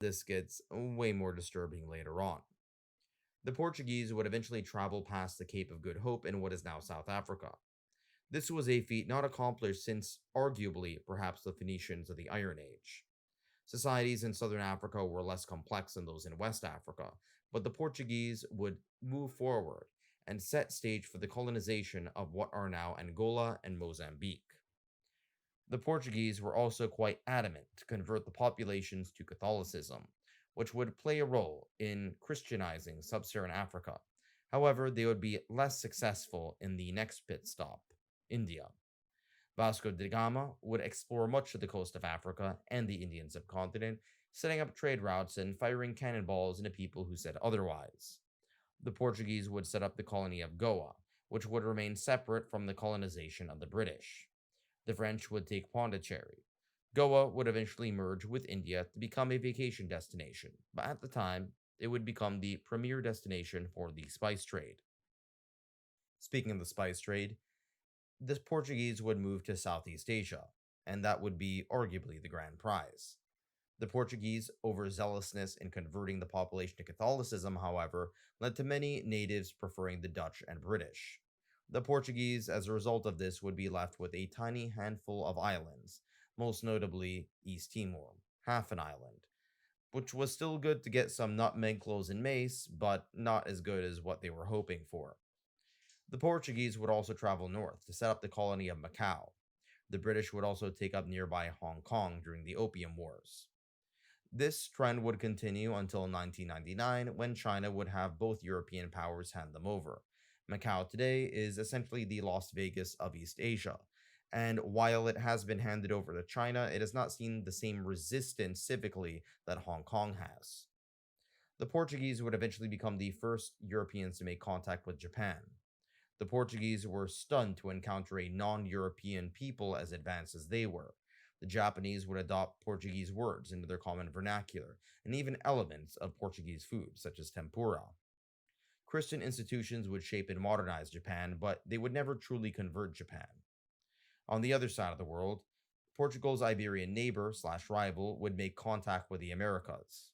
This gets way more disturbing later on. The Portuguese would eventually travel past the Cape of Good Hope in what is now South Africa. This was a feat not accomplished since, arguably, perhaps the Phoenicians of the Iron Age. Societies in southern Africa were less complex than those in West Africa, but the Portuguese would move forward and set stage for the colonization of what are now Angola and Mozambique. The Portuguese were also quite adamant to convert the populations to Catholicism, which would play a role in Christianizing sub Saharan Africa. However, they would be less successful in the next pit stop, India. Vasco da Gama would explore much of the coast of Africa and the Indian subcontinent, setting up trade routes and firing cannonballs into people who said otherwise. The Portuguese would set up the colony of Goa, which would remain separate from the colonization of the British. The French would take Pondicherry. Goa would eventually merge with India to become a vacation destination, but at the time, it would become the premier destination for the spice trade. Speaking of the spice trade, the Portuguese would move to Southeast Asia, and that would be arguably the grand prize. The Portuguese' overzealousness in converting the population to Catholicism, however, led to many natives preferring the Dutch and British. The Portuguese, as a result of this, would be left with a tiny handful of islands, most notably East Timor, half an island, which was still good to get some nutmeg, cloves, and mace, but not as good as what they were hoping for. The Portuguese would also travel north to set up the colony of Macau. The British would also take up nearby Hong Kong during the Opium Wars. This trend would continue until 1999 when China would have both European powers hand them over. Macau today is essentially the Las Vegas of East Asia, and while it has been handed over to China, it has not seen the same resistance civically that Hong Kong has. The Portuguese would eventually become the first Europeans to make contact with Japan. The Portuguese were stunned to encounter a non European people as advanced as they were. The Japanese would adopt Portuguese words into their common vernacular, and even elements of Portuguese food, such as tempura. Christian institutions would shape and modernize Japan, but they would never truly convert Japan. On the other side of the world, Portugal's Iberian neighbor slash rival would make contact with the Americas.